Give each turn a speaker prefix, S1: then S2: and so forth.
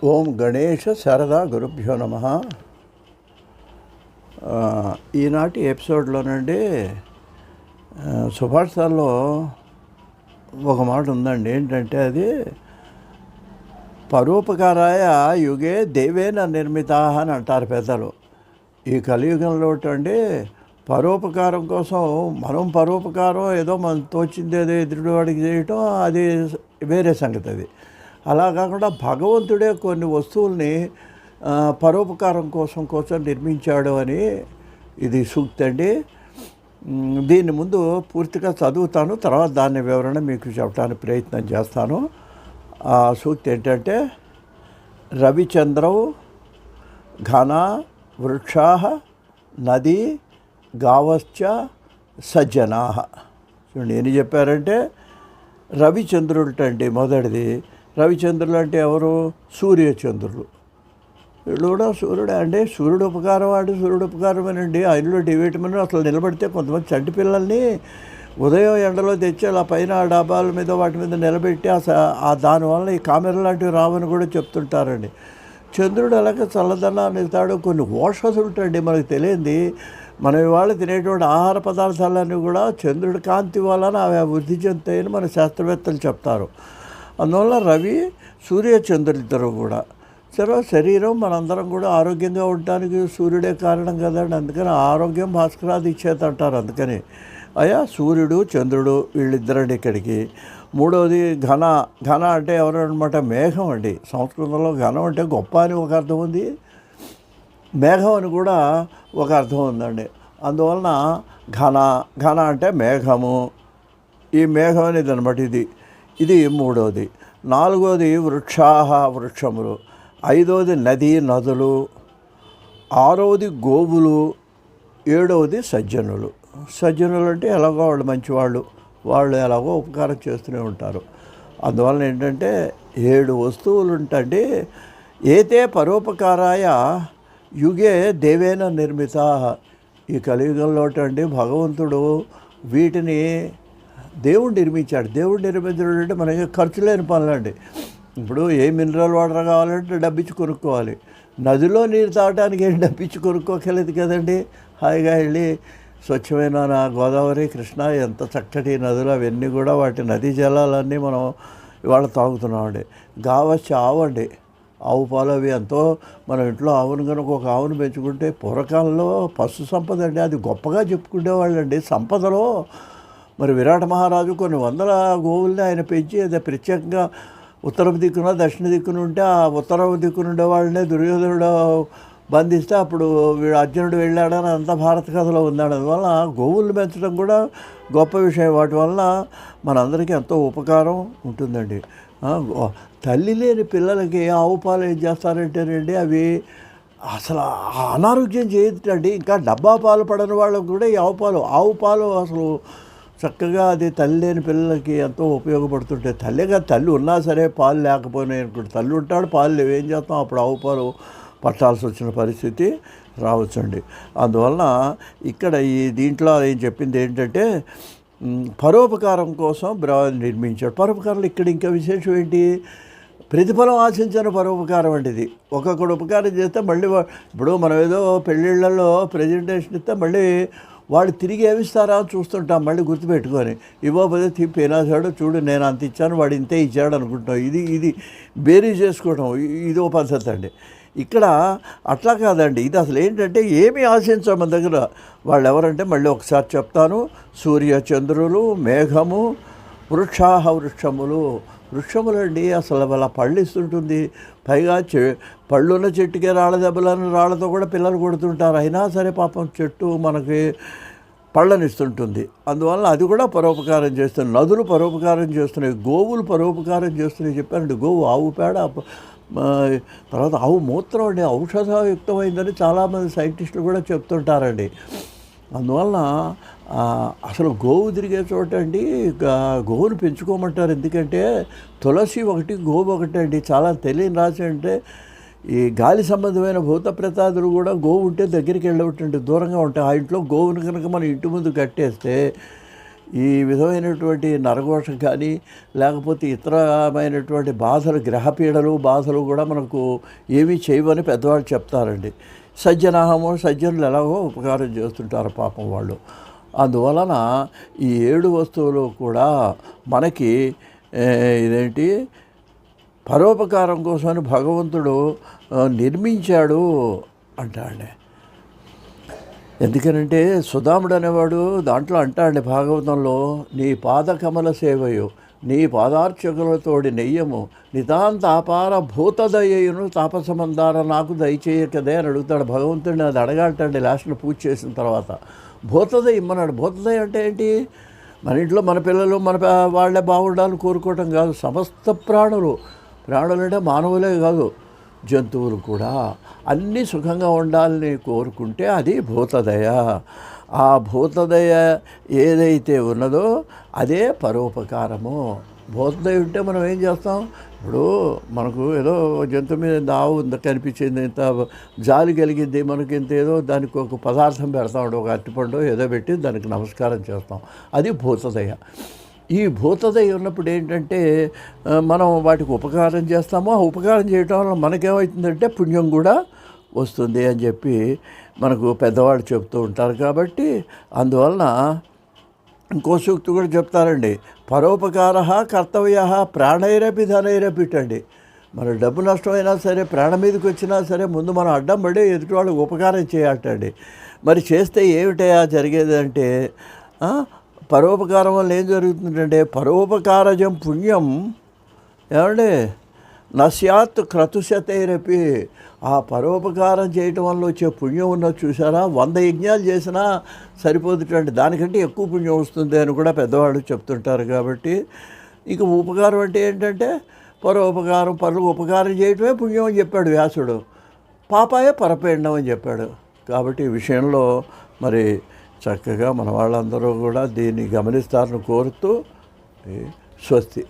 S1: ఓం గణేష శారదా గురుభ్యో నమ. ఈనాటి ఎపిసోడ్లోనండి సుభాషితాల్లో ఒక మాట ఉందండి. ఏంటంటే అది పరోపకారాయ యుగే దేవేన నిర్మితా అని అంటారు పెద్దలు. ఈ కలియుగంలో అండి పరోపకారం కోసం మనం పరోపకారం ఏదో మనం తోచింది ఏదో ఎదుటి వాడికి చేయటం అది వేరే సంగతి. అది అలా కాకుండా భగవంతుడే కొన్ని వస్తువుల్ని పరోపకారం కోసం నిర్మించాడు అని ఇది సూక్తి అండి. దీన్ని ముందు పూర్తిగా చదువుతాను, తర్వాత దాని వివరణ మీకు చెప్పడానికి ప్రయత్నం చేస్తాను. ఆ సూక్తి ఏంటంటే రవిచంద్రౌ ఘన వృక్షా నదీ గావశ్చ సజ్జనా. చూడండి ఏం చెప్పారంటే రవిచంద్రుడు మొదటిది. రవిచంద్రులు అంటే ఎవరు? సూర్యచంద్రులు. వీళ్ళు కూడా సూర్యుడు అంటే సూర్యుడు ఉపకారం సూర్యుడు ఉపకారమేనండి. ఆయనలో డివేటమని అసలు నిలబడితే కొంతమంది చంటి పిల్లల్ని ఉదయం ఎండలో తెచ్చి అలా పైన డాబాల మీద వాటి మీద నిలబెట్టి దానివల్ల ఈ కామెర లాంటివి రావని కూడా చెప్తుంటారండి. చంద్రుడు అలాగే చల్లదనాన్ని ఇస్తాడు. కొన్ని ఓషధులు ఉంటాయండి మనకు తెలియంది. మనం ఇవాళ తినేటువంటి ఆహార పదార్థాలన్నీ కూడా చంద్రుడి కాంతి వలన అవి వృద్ధి చెందుతాయని మన శాస్త్రవేత్తలు చెప్తారు. అందువల్ల రవి సూర్యచంద్రులిద్దరూ కూడా శరీరం మనందరం కూడా ఆరోగ్యంగా ఉండడానికి సూర్యుడే కారణం కదండి. అందుకని ఆరోగ్యం భాస్కరాది ఇచ్చేత అంటారు. అందుకని సూర్యుడు చంద్రుడు వీళ్ళిద్దరండి ఇక్కడికి. మూడవది ఘన అంటే ఎవరు అనమాట? మేఘం అండి. సంస్కృతంలో ఘనం అంటే గొప్ప అని ఒక అర్థం ఉంది, మేఘం అని కూడా ఒక అర్థం ఉందండి. అందువలన ఘన అంటే మేఘము. ఈ మేఘం అనేది అనమాట ఇది మూడవది. నాలుగవది వృక్షములు. ఐదవది నదులు. ఆరవది గోవులు. ఏడవది సజ్జనులు. సజ్జనులు అంటే ఎలాగో వాళ్ళు మంచివాళ్ళు, వాళ్ళు ఎలాగో ఉపకారం చేస్తూనే ఉంటారు. అందువలన ఏంటంటే 7 వస్తువులు ఉంటాయండి. ఏతే పరోపకారాయ యుగే దేవేన నిర్మిత. ఈ కలియుగంలో అండి భగవంతుడు వీటిని దేవుడు నిర్మించాడు. దేవుడు నిర్మించడం అంటే మనకి ఖర్చు లేని పనులండి. ఇప్పుడు ఏ మినరల్ వాటర్ కావాలంటే డబ్బిచ్చి కొనుక్కోవాలి. నదిలో నీరు తాగడానికి ఏం డబ్బిచ్చి కొనుక్కోగలేదు కదండి. హాయిగా వెళ్ళి స్వచ్ఛమైన గోదావరి, కృష్ణ ఎంత చక్కటి నదులు అవన్నీ కూడా వాటి నదీ జలాలన్నీ మనం ఇవాళ తాగుతున్నామండి. గావచ్చి ఆవండి, ఆవు పాలు అవి ఎంతో మనం ఇంట్లో ఆవును కనుక ఒక ఆవును పెంచుకుంటే పూర్వకాలంలో పశు సంపద అండి అది గొప్పగా చెప్పుకునేవాళ్ళండి. సంపదలో మరి విరాట మహారాజు కొన్ని వందల గోవుల్ని ఆయన పెంచి అదే ప్రత్యేకంగా ఉత్తర దిక్కున దక్షిణ దిక్కున ఉంటే ఆ ఉత్తర దిక్కున ఉండే వాళ్ళనే దుర్యోధనుడు బంధిస్తే అప్పుడు వీడు అర్జునుడు వెళ్ళాడని అంత భారత కథలో ఉన్నాడు. అందువల్ల గోవుల్ని పెంచడం కూడా గొప్ప విషయం. వాటి వల్ల మనందరికీ ఎంతో ఉపకారం ఉంటుందండి. తల్లి లేని పిల్లలకి ఆవు పాలు ఏం చేస్తారంటేనండి అవి అసలు అనారోగ్యం చేయదండి. ఇంకా డబ్బా పాలు పడని వాళ్ళకు కూడా ఈ ఆవు పాలు అసలు చక్కగా అది తల్లి లేని పిల్లలకి ఎంతో ఉపయోగపడుతుంటాయి. తల్లి ఉన్నా సరే పాలు లేకపోయినాయి అనుకుంటే, తల్లి ఉంటాడు పాలు లేవు, ఏం చేస్తాం? అప్పుడు ఆవు పాలు పట్టాల్సి వచ్చిన పరిస్థితి రావచ్చండి. అందువలన ఇక్కడ ఈ దీంట్లో ఏం చెప్పింది ఏంటంటే పరోపకారం కోసం నిర్మించాడు. పరోపకారంలో ఇక్కడ ఇంకా విశేషం ఏంటి? ప్రతిఫలం ఆశించిన పరోపకారం అంటే ఇది. ఒక్కొక్కడు ఉపకారం చేస్తే మళ్ళీ ఇప్పుడు మనం ఏదో పెళ్ళిళ్ళల్లో ప్రజెంటేషన్ ఇస్తే మళ్ళీ వాడు తిరిగి ఏమిస్తారా అని చూస్తుంటాం. మళ్ళీ గుర్తుపెట్టుకొని ఇవ్వకపోతే తిప్పినాసాడు, చూడు నేను అంత ఇచ్చాను వాడు ఇంతే ఇచ్చాడు అనుకుంటాం. ఇది బేరీ చేసుకోవడం ఇది ఒక పద్ధతి అండి. ఇక్కడ అట్లా కాదండి. ఇది అసలు ఏంటంటే ఏమీ ఆశించాం మన దగ్గర. వాళ్ళు ఎవరంటే మళ్ళీ ఒకసారి చెప్తాను. సూర్య చంద్రులు, మేఘము, వృక్షములు అండి. అసలు అలా పళ్ళు ఇస్తుంటుంది. పైగా పళ్ళున్న చెట్టుకే రాళ్ళ దెబ్బలను రాళ్ళతో కూడా పిల్లలు కొడుతుంటారు. అయినా సరే పాపం చెట్టు మనకి పళ్ళనిస్తుంటుంది. అందువల్ల అది కూడా పరోపకారం చేస్తుంది. నదులు పరోపకారం చేస్తున్నాయి, గోవులు పరోపకారం చేస్తున్నాయి. చెప్పారండి గోవు ఆవు పేడ, తర్వాత ఆవు మూత్రం అండి ఔషధయుక్తమైందని చాలామంది సైంటిస్టులు కూడా చెప్తుంటారండి. అందువలన అసలు గోవు తిరిగే చోట అండి గోవును పెంచుకోమంటారు. ఎందుకంటే తులసి ఒకటి, గోవు ఒకటి అండి. చాలా తెలియని రాసి అంటే ఈ గాలి సంబంధమైన భూత ప్రతాదులు కూడా గోవు ఉంటే దగ్గరికి వెళ్ళవటండి, దూరంగా ఉంటాయి. ఆ ఇంట్లో గోవును కనుక మనం ఇంటి ముందు కట్టేస్తే ఈ విధమైనటువంటి నరఘోష కానీ లేకపోతే ఇతరమైనటువంటి బాధలు, గ్రహపీడలు బాధలు కూడా మనకు ఏమీ చేయవని పెద్దవాళ్ళు చెప్తారండి. సజ్జనాహము, సజ్జనులు ఎలాగో ఉపకారం చేస్తుంటారు పాపం వాళ్ళు. అందువలన ఈ 7 వస్తువులు కూడా మనకి ఇదేంటి పరోపకారం కోసమని భగవంతుడు నిర్మించాడు అంటాడే. ఎందుకనంటే సుధాముడు అనేవాడు దాంట్లో అంటాడు భాగవతంలో, నీ పాదకమల సేవయు నీ పాదార్చకులతోడి నెయ్యము నితాంత అపార భూతదయ్యను తాపసమందార నాకు దయచేయకదే అని అడుగుతాడు భగవంతుడిని. అది అడగాలంటండి లాస్ట్లో పూజ చేసిన తర్వాత. భూతదయ్య ఇమ్మన్నాడు. భూతదయ్య అంటే ఏంటి? మన ఇంట్లో మన పిల్లలు మన వాళ్ళే బాగుండాలని కోరుకోవటం కాదు. సమస్త ప్రాణులు అంటే మానవులే కాదు, జంతువులు కూడా అన్నీ సుఖంగా ఉండాలని కోరుకుంటే అది భూతదయ. ఆ భూతదయ ఏదైతే ఉన్నదో అదే పరోపకారము. భూతదయ ఉంటే మనం ఏం చేస్తాం? ఇప్పుడు మనకు ఏదో జంతువు మీద దావు కనిపించింది, ఇంత జాలి కలిగింది, మనకి ఇంత ఏదో దానికి ఒక పదార్థం పెడతాం, ఒక అరటిపండు ఏదో పెట్టి దానికి నమస్కారం చేస్తాం. అది భూతదయ. ఈ భూతదయ ఉన్నప్పుడు ఏంటంటే మనం వాటికి ఉపకారం చేస్తాము. ఆ ఉపకారం చేయటం వల్ల మనకేమవుతుందంటే పుణ్యం కూడా వస్తుంది అని చెప్పి మనకు పెద్దవాళ్ళు చెప్తూ ఉంటారు. కాబట్టి అందువలన ఇంకో సూక్తి కూడా చెప్తారండి, పరోపకార కర్తవ్య ప్రాణైరపి ధనైరపిటండి. మన డబ్బు నష్టమైనా సరే, ప్రాణం మీదకి వచ్చినా సరే ముందు మనం అడ్డం పడి ఎదుటి వాళ్ళకి ఉపకారం చేయాలండి. మరి చేస్తే ఏమిటయా జరిగేది అంటే, పరోపకారం వల్ల ఏం జరుగుతుందంటే పరోపకారజం పుణ్యం ఏమంటే నశ్యాత్ క్రతుశతైరపి. ఆ పరోపకారం చేయటం వల్ల వచ్చే పుణ్యం ఉన్నది చూసారా, 100 యజ్ఞాలు చేసినా సరిపోతుందండి, దానికంటే ఎక్కువ పుణ్యం వస్తుంది అని కూడా పెద్దవాళ్ళు చెప్తుంటారు. కాబట్టి ఇక ఉపకారం అంటే ఏంటంటే పరోపకారం, పరులకు ఉపకారం చేయటమే పుణ్యం అని చెప్పాడు వ్యాసుడు. పాపాయ పరపీండం అని చెప్పాడు. కాబట్టి ఈ విషయంలో మరి చక్కగా మన వాళ్ళందరూ కూడా దీన్ని గమనిస్తారని కోరుతూ స్వస్తి.